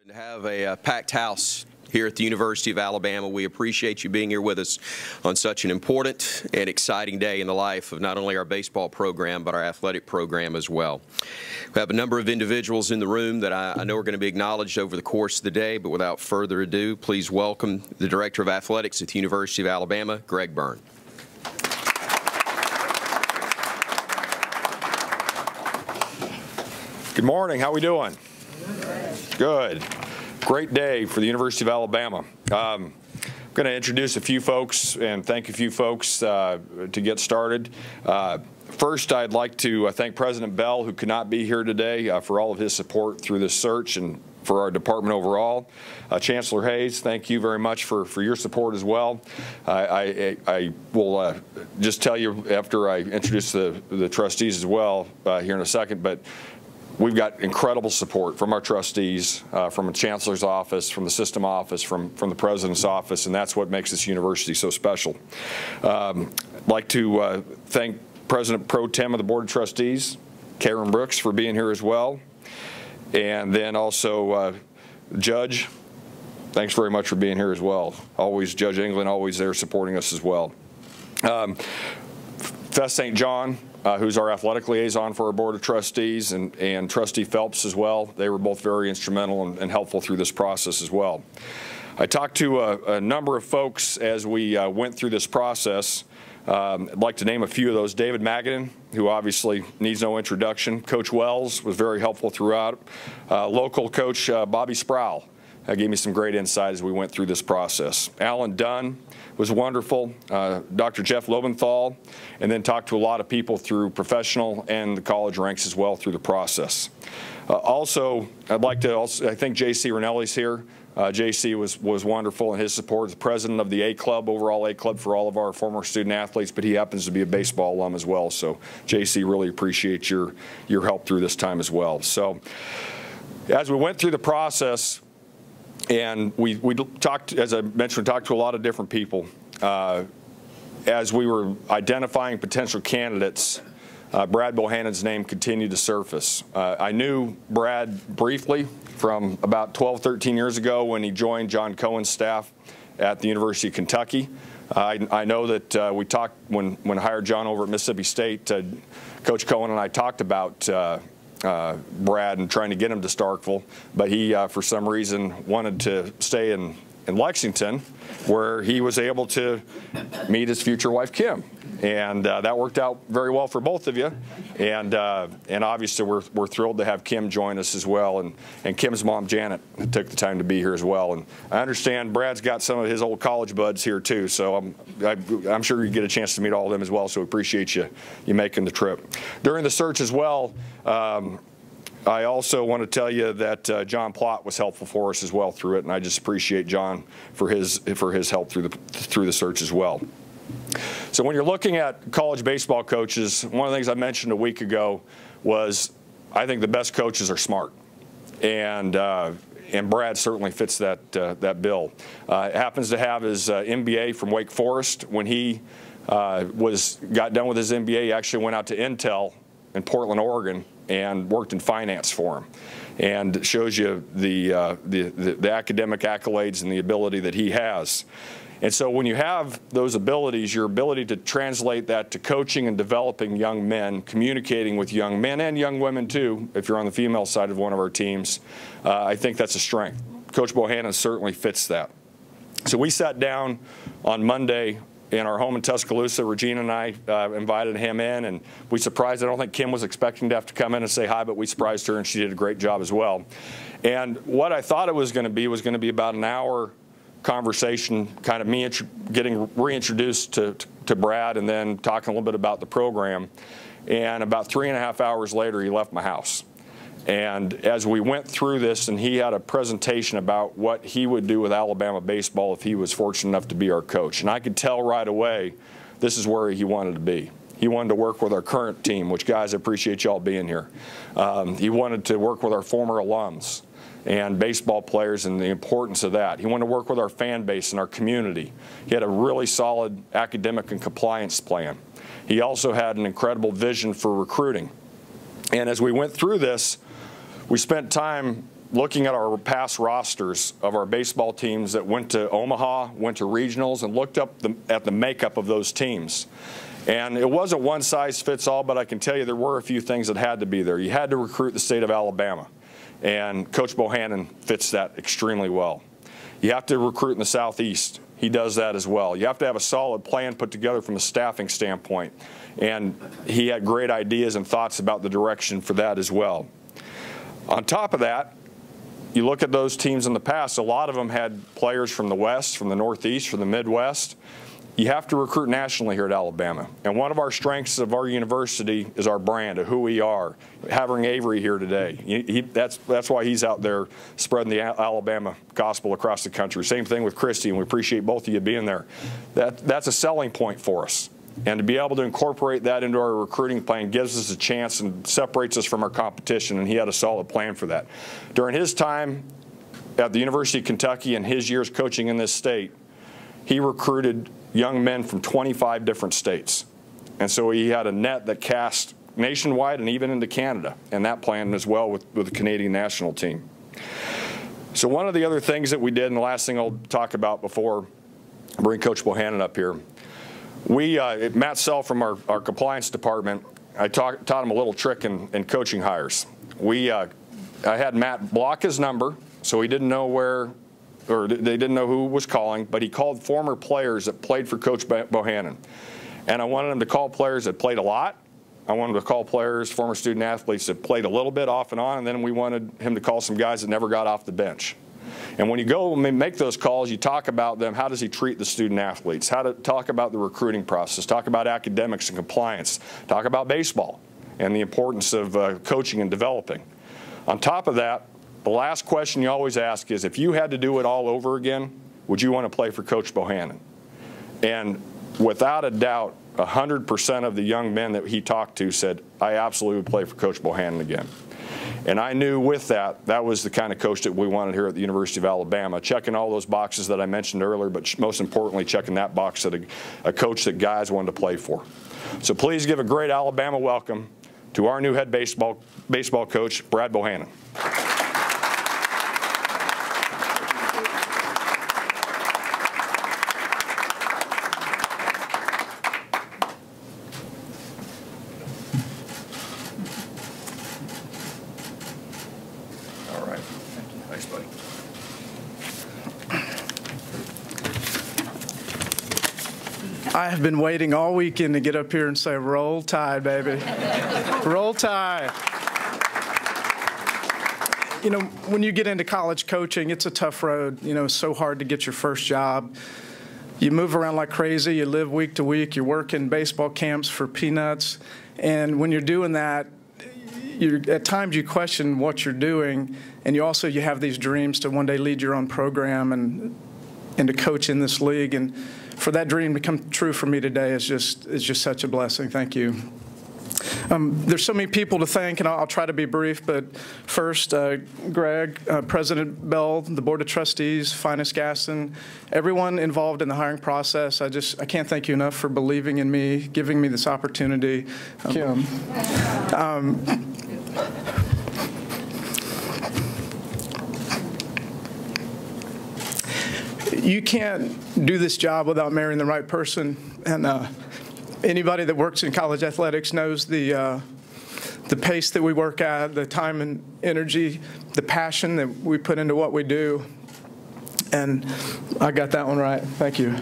To have a packed house here at the University of Alabama. We appreciate you being here with us on such an important and exciting day in the life of not only our baseball program, but our athletic program as well. We have a number of individuals in the room that I know are going to be acknowledged over the course of the day, but without further ado, please welcome the Director of Athletics at the University of Alabama, Greg Byrne. Good morning. How we doing? Good. Great day for the University of Alabama. I'm going to introduce a few folks and thank a few folks to get started. First, I'd like to thank President Bell, who could not be here today, for all of his support through this search and for our department overall. Chancellor Hayes, thank you very much for your support as well. I will just tell you after I introduce the trustees as well here in a second, but we've got incredible support from our trustees, from the chancellor's office, from the system office, from the president's office, and that's what makes this university so special. I'd like to thank President Pro Tem of the Board of Trustees, Karen Brooks, for being here as well. And then also Judge, thanks very much for being here as well. Always, Judge England, always there supporting us as well. Fess St. John, who's our athletic liaison for our Board of Trustees, and Trustee Phelps as well. They were both very instrumental and helpful through this process as well. I talked to a number of folks as we went through this process. I'd like to name a few of those. David Magadan, who obviously needs no introduction. Coach Wells was very helpful throughout. Local coach Bobby Sproul gave me some great insight as we went through this process. Alan Dunn was wonderful. Dr. Jeff Lobenthal, and then talked to a lot of people through professional and the college ranks as well through the process. Also, I'd like to I think J.C. Ranelli's here. J.C. was wonderful in his support, the president of the A Club, overall A Club for all of our former student athletes, but he happens to be a baseball alum as well. So J.C. really appreciates your help through this time as well. So as we went through the process, and we talked, as I mentioned, we talked to a lot of different people. As we were identifying potential candidates, Brad Bohannon's name continued to surface. I knew Brad briefly from about 12, 13 years ago when he joined John Cohen's staff at the University of Kentucky. I know that we talked when I hired John over at Mississippi State. Coach Cohen and I talked about Brad and trying to get him to Starkville, but he, for some reason, wanted to stay in Lexington, where he was able to meet his future wife, Kim. And that worked out very well for both of you. And obviously, we're thrilled to have Kim join us as well. And Kim's mom, Janet, took the time to be here as well. And I understand Brad's got some of his old college buds here, too. So I'm sure you get a chance to meet all of them as well. So we appreciate you making the trip. During the search as well, I also want to tell you that John Plott was helpful for us as well through it, and I just appreciate John for his help through the search as well. So when you're looking at college baseball coaches, one of the things I mentioned a week ago was I think the best coaches are smart, and Brad certainly fits that bill. Happens to have his MBA from Wake Forest. When he got done with his MBA, he actually went out to Intel in Portland, Oregon, and worked in finance for him, and it shows you the academic accolades and the ability that he has. And so when you have those abilities, your ability to translate that to coaching and developing young men, communicating with young men and young women too, if you're on the female side of one of our teams, I think that's a strength. Coach Bohannon certainly fits that. So we sat down on Monday in our home in Tuscaloosa. Regina and I invited him in, and we surprised. I don't think Kim was expecting to have to come in and say hi, but we surprised her, and she did a great job as well. And what I thought it was going to be about an hour conversation, kind of me getting reintroduced to Brad and then talking a little bit about the program. And about 3.5 hours later, he left my house. And as we went through this, and he had a presentation about what he would do with Alabama baseball if he was fortunate enough to be our coach. And I could tell right away this is where he wanted to be. He wanted to work with our current team, which, guys, I appreciate y'all being here. He wanted to work with our former alums and baseball players and the importance of that. He wanted to work with our fan base and our community. He had a really solid academic and compliance plan. He also had an incredible vision for recruiting. And as we went through this, we spent time looking at our past rosters of our baseball teams that went to Omaha, went to regionals, and looked up at the makeup of those teams. And it wasn't one size fits all, but I can tell you there were a few things that had to be there. You had to recruit the state of Alabama, and Coach Bohannon fits that extremely well. You have to recruit in the Southeast. He does that as well. You have to have a solid plan put together from a staffing standpoint, and he had great ideas and thoughts about the direction for that as well. On top of that, you look at those teams in the past, a lot of them had players from the West, from the Northeast, from the Midwest. You have to recruit nationally here at Alabama. And one of our strengths of our university is our brand, of who we are. Having Avery here today, that's why he's out there spreading the Alabama gospel across the country. Same thing with Christy, and we appreciate both of you being there. That's a selling point for us. And to be able to incorporate that into our recruiting plan gives us a chance and separates us from our competition, and he had a solid plan for that. During his time at the University of Kentucky and his years coaching in this state, he recruited young men from 25 different states. And so he had a net that cast nationwide and even into Canada, and that plan as well with the Canadian national team. So one of the other things that we did, and the last thing I'll talk about before I bring Coach Bohannon up here, Matt Sell from our compliance department, I taught him a little trick in coaching hires. I had Matt block his number, so he didn't know where, or they didn't know who was calling, but he called former players that played for Coach Bohannon. And I wanted him to call players that played a lot. I wanted him to call players, former student athletes that played a little bit off and on, and then we wanted him to call some guys that never got off the bench. And when you go and make those calls, you talk about them. How does he treat the student athletes? How to talk about the recruiting process, talk about academics and compliance, talk about baseball and the importance of coaching and developing. On top of that, the last question you always ask is, if you had to do it all over again, would you want to play for Coach Bohannon? And without a doubt, 100% of the young men that he talked to said, I absolutely would play for Coach Bohannon again. And I knew with that, that was the kind of coach that we wanted here at the University of Alabama, checking all those boxes that I mentioned earlier, but most importantly, checking that box that a coach that guys wanted to play for. So please give a great Alabama welcome to our new head baseball coach, Brad Bohannon. I have been waiting all weekend to get up here and say, roll tide, baby. Roll tide. You know, when you get into college coaching, it's a tough road. You know, it's so hard to get your first job. You move around like crazy. You live week to week. You work in baseball camps for peanuts. And when you're doing that, at times you question what you're doing. And you have these dreams to one day lead your own program and to coach in this league. And for that dream to come true for me today is just such a blessing. Thank you. There's so many people to thank, and I'll try to be brief. But first, Greg, President Bell, the Board of Trustees, Finest Gaston, everyone involved in the hiring process. I can't thank you enough for believing in me, giving me this opportunity. Kim. You can't do this job without marrying the right person, and anybody that works in college athletics knows the pace that we work at, the time and energy, the passion that we put into what we do, and I got that one right. Thank you.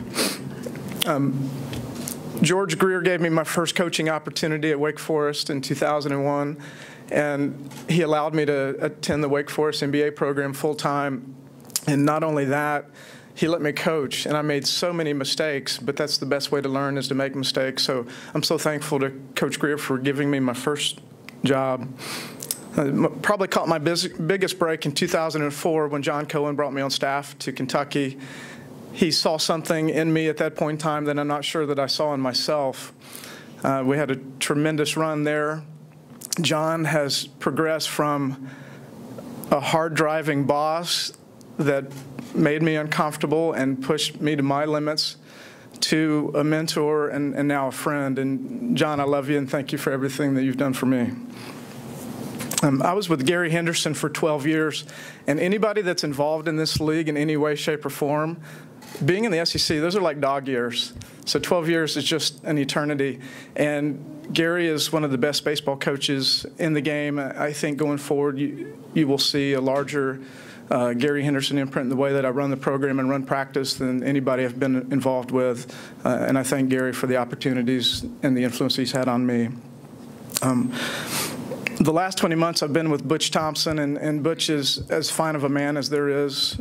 George Greer gave me my first coaching opportunity at Wake Forest in 2001, and he allowed me to attend the Wake Forest MBA program full-time, and not only that, he let me coach, and I made so many mistakes, but that's the best way to learn, is to make mistakes. So I'm so thankful to Coach Greer for giving me my first job. I probably caught my biggest break in 2004 when John Cohen brought me on staff to Kentucky. He saw something in me at that point in time that I'm not sure that I saw in myself. We had a tremendous run there. John has progressed from a hard-driving boss that made me uncomfortable and pushed me to my limits, to a mentor and now a friend. And John, I love you and thank you for everything that you've done for me. I was with Gary Henderson for 12 years, and anybody that's involved in this league in any way, shape, or form, being in the SEC, those are like dog years. So 12 years is just an eternity. And Gary is one of the best baseball coaches in the game. I think going forward, you will see a larger Gary Henderson imprint in the way that I run the program and run practice than anybody I've been involved with. And I thank Gary for the opportunities and the influence he's had on me. The last 20 months I've been with Butch Thompson, and Butch is as fine of a man as there is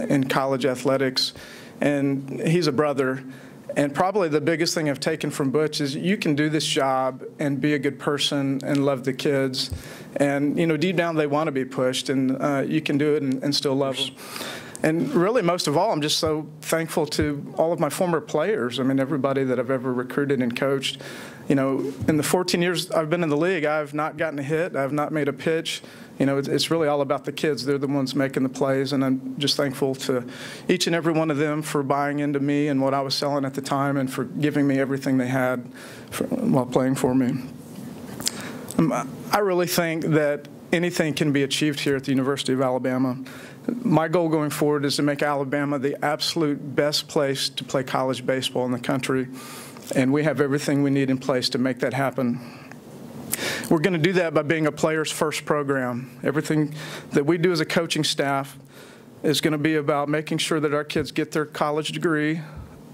in college athletics. And he's a brother. And probably the biggest thing I've taken from Butch is you can do this job and be a good person and love the kids. And, you know, deep down they want to be pushed, and you can do it and still love them. And really, most of all, I'm just so thankful to all of my former players. I mean, everybody that I've ever recruited and coached. You know, in the 14 years I've been in the league, I've not gotten a hit. I've not made a pitch. You know, it's really all about the kids. They're the ones making the plays, and I'm just thankful to each and every one of them for buying into me and what I was selling at the time, and for giving me everything they had while playing for me. I really think that anything can be achieved here at the University of Alabama. My goal going forward is to make Alabama the absolute best place to play college baseball in the country, and we have everything we need in place to make that happen. We're going to do that by being a players first program. Everything that we do as a coaching staff is going to be about making sure that our kids get their college degree,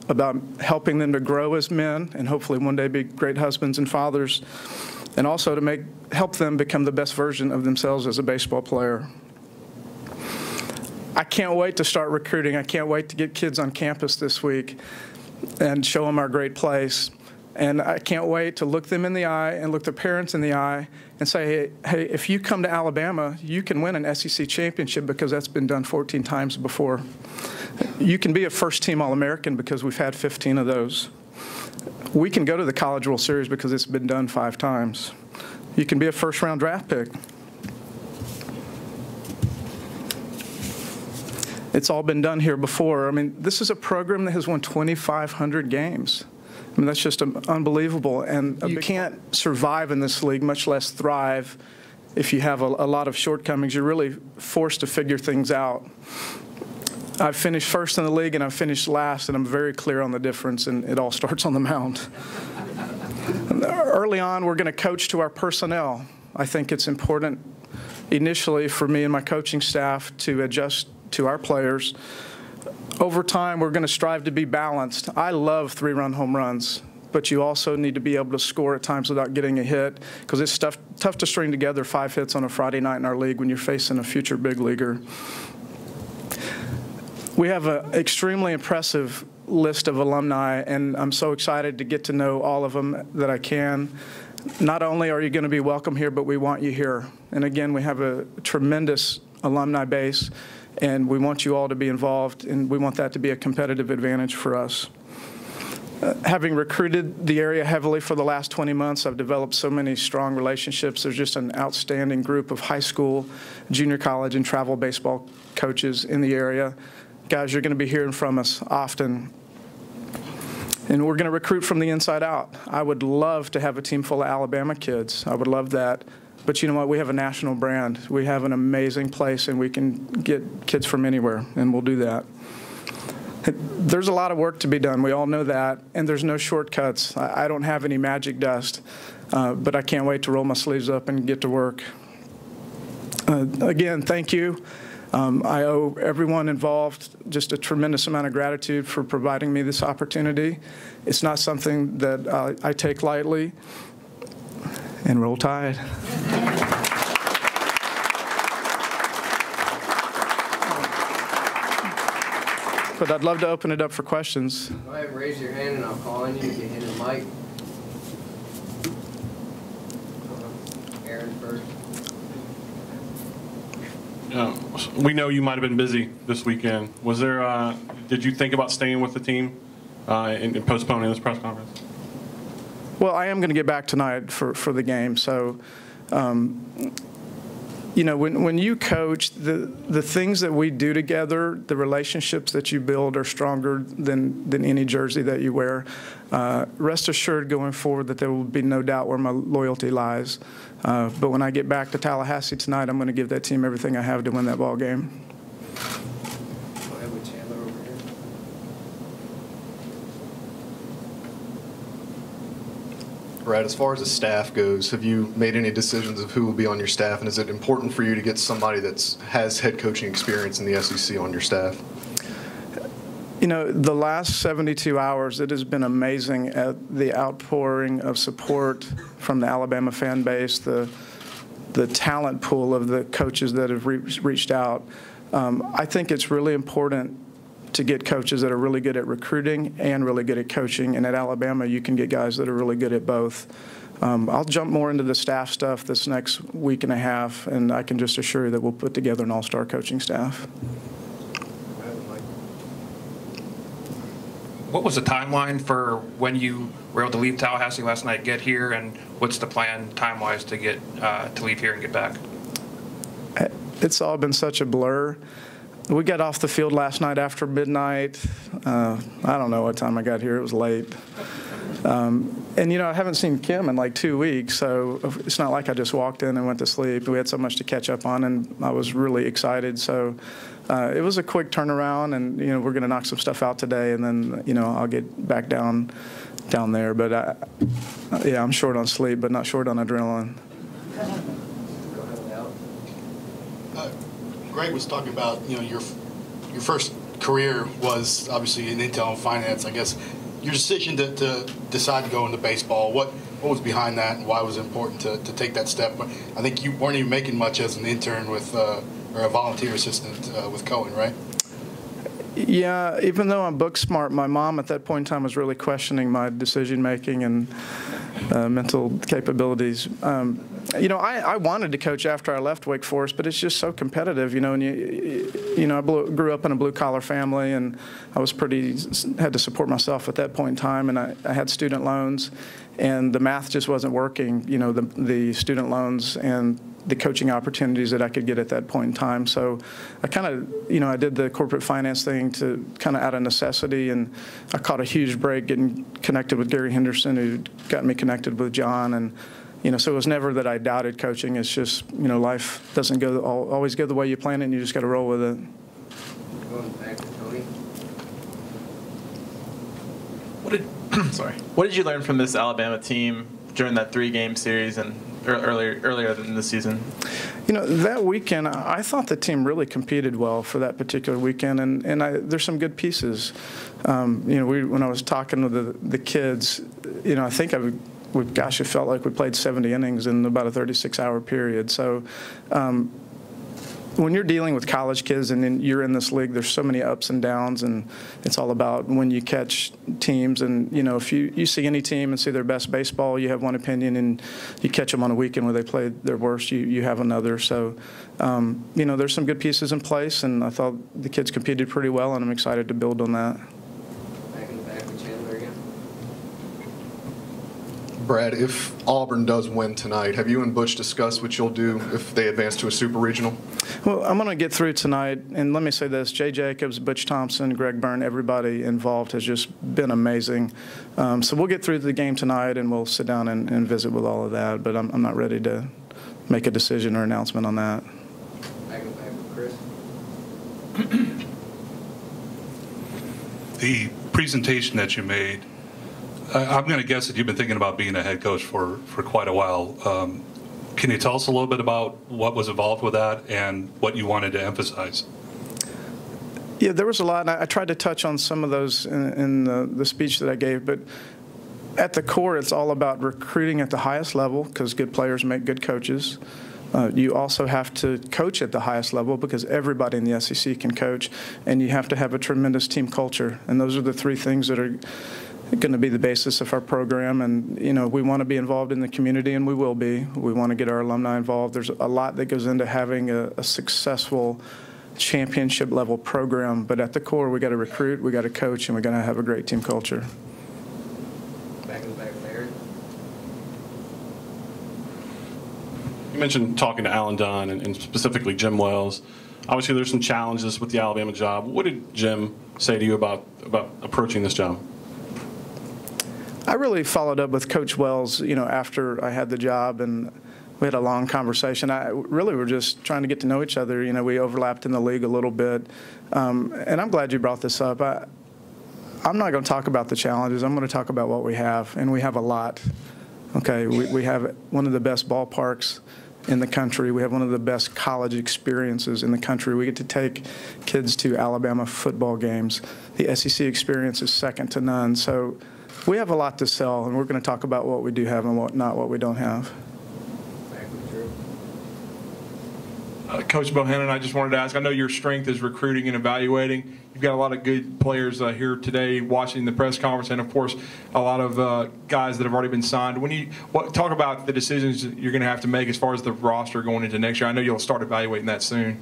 about helping them to grow as men and hopefully one day be great husbands and fathers, and also to help them become the best version of themselves as a baseball player. I can't wait to start recruiting. I can't wait to get kids on campus this week and show them our great place. And I can't wait to look them in the eye and look their parents in the eye and say, hey, if you come to Alabama, you can win an SEC championship because that's been done 14 times before. You can be a first-team All-American because we've had 15 of those. We can go to the College World Series because it's been done 5 times. You can be a first-round draft pick. It's all been done here before. I mean, this is a program that has won 2,500 games. I mean, that's just unbelievable. And you can't survive in this league, much less thrive, if you have a lot of shortcomings. You're really forced to figure things out. I've finished first in the league, and I've finished last, and I'm very clear on the difference, and it all starts on the mound. Early on, we're going to coach to our personnel. I think it's important initially for me and my coaching staff to adjust to our players. Over time, we're going to strive to be balanced. I love 3-run home runs, but you also need to be able to score at times without getting a hit, because it's tough to string together 5 hits on a Friday night in our league when you're facing a future big leaguer. We have an extremely impressive list of alumni, and I'm so excited to get to know all of them that I can. Not only are you going to be welcome here, but we want you here. And again, we have a tremendous alumni base, and we want you all to be involved, and we want that to be a competitive advantage for us. Having recruited the area heavily for the last 20 months, I've developed so many strong relationships. There's just an outstanding group of high school, junior college, and travel baseball coaches in the area. Guys, you're going to be hearing from us often. And we're going to recruit from the inside out. I would love to have a team full of Alabama kids. I would love that. But you know what? We have a national brand. We have an amazing place, and we can get kids from anywhere, and we'll do that. There's a lot of work to be done. We all know that, and there's no shortcuts. I don't have any magic dust, but I can't wait to roll my sleeves up and get to work. Again, thank you. I owe everyone involved just a tremendous amount of gratitude for providing me this opportunity. It's not something that I take lightly. And roll Tide. But I'd love to open it up for questions. Go ahead and raise your hand, and I'll call on you to get in the mic. Aaron first. We know you might have been busy this weekend. Was there? Did you think about staying with the team and postponing this press conference? Well, I am going to get back tonight for the game, so you know, when you coach, the things that we do together, the relationships that you build are stronger than any jersey that you wear. Rest assured going forward that there will be no doubt where my loyalty lies. But when I get back to Tallahassee tonight, I'm going to give that team everything I have to win that ball game. Go ahead with Chandler over here. Brad, as far as the staff goes, have you made any decisions of who will be on your staff, and is it important for you to get somebody that has head coaching experience in the SEC on your staff? You know, the last 72 hours, it has been amazing at the outpouring of support from the Alabama fan base, the talent pool of the coaches that have reached out. I think it's really important to get coaches that are really good at recruiting and really good at coaching. And at Alabama, you can get guys that are really good at both. I'll jump more into the staff stuff this next week and a half, and I can just assure you that we'll put together an all-star coaching staff. What was the timeline for when you were able to leave Tallahassee last night, get here, and what's the plan time-wise to get to leave here and get back? It's all been such a blur. We got off the field last night after midnight. I don't know what time I got here. It was late. And, you know, I haven't seen Kim in like 2 weeks, so it's not like I just walked in and went to sleep. We had so much to catch up on, and I was really excited. So it was a quick turnaround, and, you know, we're going to knock some stuff out today, and then, you know, I'll get back down there. But, yeah, I'm short on sleep, but not short on adrenaline. Go ahead with Al. Greg was talking about, you know, your first career was obviously in Intel and finance. I guess your decision to decide to go into baseball, what was behind that, and why was it important to take that step? I think you weren't even making much as an intern with or a volunteer assistant with Cohen, right? Yeah, even though I'm book smart, my mom at that point in time was really questioning my decision making and mental capabilities. You know, I wanted to coach after I left Wake Forest, but it's just so competitive, you know. And you know, I grew up in a blue collar family, and I was had to support myself at that point in time, and I had student loans, and the math just wasn't working. You know, the student loans and the coaching opportunities that I could get at that point in time. So I kind of, you know, I did the corporate finance thing to kind of out of necessity, and I caught a huge break getting connected with Gary Henderson, who got me connected with John. And, you know, so it was never that I doubted coaching. It's just, you know, life doesn't always go the way you plan it, and you just got to roll with it. Going back to Tony. What did you learn from this Alabama team during that 3-game series and earlier in the season? You know, that weekend, I thought the team really competed well for that particular weekend, and there's some good pieces. You know, when I was talking with the kids, you know, I think gosh, it felt like we played 70 innings in about a 36-hour period. So when you're dealing with college kids and then you're in this league, there's so many ups and downs, and it's all about when you catch teams. And, you know, if you see any team and see their best baseball, you have one opinion, and you catch them on a weekend where they played their worst, you have another. So, you know, there's some good pieces in place, and I thought the kids competed pretty well, and I'm excited to build on that. Back in the back with Chandler again. Brad, if Auburn does win tonight, have you and Butch discussed what you'll do if they advance to a super regional? Well, I'm going to get through tonight, and let me say this. Jay Jacobs, Butch Thompson, Greg Byrne, everybody involved has just been amazing. So we'll get through the game tonight, and we'll sit down and visit with all of that, but I'm not ready to make a decision or announcement on that. Back in the back with Chris. The presentation that you made, I'm going to guess that you've been thinking about being a head coach for quite a while. Can you tell us a little bit about what was involved with that and what you wanted to emphasize? Yeah, there was a lot, and I tried to touch on some of those in the speech that I gave, but at the core, it's all about recruiting at the highest level, because good players make good coaches. You also have to coach at the highest level, because everybody in the SEC can coach, and you have to have a tremendous team culture. And those are the three things that are going to be the basis of our program. And, you know, we want to be involved in the community, and we will be. We want to get our alumni involved. There's a lot that goes into having a successful championship level program, but at the core, we got to recruit, we got to coach, and we got to have a great team culture. Back in the back with Aaron. mentioned talking to Alan Dunn and specifically Jim Wells. Obviously, there's some challenges with the Alabama job. What did Jim say to you about approaching this job? I really followed up with Coach Wells, after I had the job, and we had a long conversation. We were just trying to get to know each other. We overlapped in the league a little bit. And I'm glad you brought this up. I'm not going to talk about the challenges. I'm going to talk about what we have, and we have a lot. Okay, we have one of the best ballparks in the country. We have one of the best college experiences in the country. We get to take kids to Alabama football games. The SEC experience is second to none. So we have a lot to sell, and we're going to talk about what we do have and what we don't have. Coach Bohannon, I just wanted to ask, I know your strength is recruiting and evaluating. You've got a lot of good players here today watching the press conference, and of course a lot of guys that have already been signed. Talk about the decisions you're going to have to make as far as the roster going into next year. I know you'll start evaluating that soon.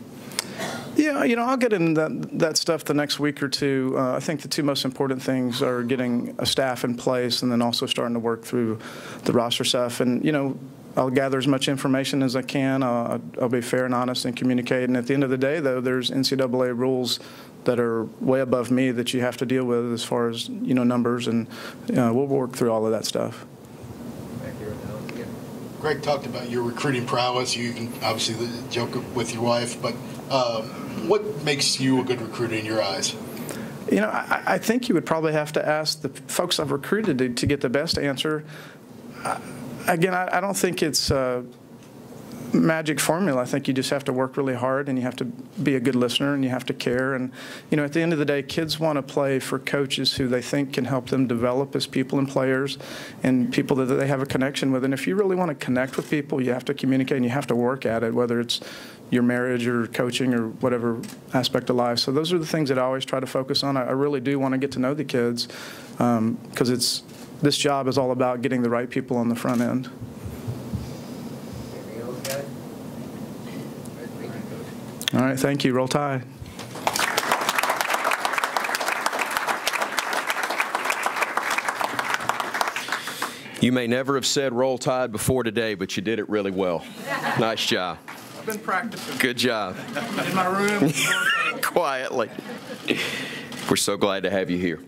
Yeah, I'll get into that stuff the next week or two. I think the two most important things are getting a staff in place and then also starting to work through the roster stuff. And, I'll gather as much information as I can. I'll be fair and honest and communicate. And at the end of the day, though, there's NCAA rules that are way above me that you have to deal with as far as, numbers. And we'll work through all of that stuff. Greg talked about your recruiting prowess. You can obviously joke with your wife, but what makes you a good recruiter in your eyes? I think you would probably have to ask the folks I've recruited to get the best answer. Again, I don't think it's a magic formula. I think you just have to work really hard, and you have to be a good listener, and you have to care. And, at the end of the day, kids want to play for coaches who they think can help them develop as people and players and people that they have a connection with. And if you really want to connect with people, you have to communicate and you have to work at it, whether it's your marriage or coaching or whatever aspect of life. So those are the things that I always try to focus on. I really do want to get to know the kids because this job is all about getting the right people on the front end. All right, thank you. Roll Tide. You may never have said Roll Tide before today, but you did it really well. Nice job. I've been practicing. Good job. In my room. Quietly. We're so glad to have you here.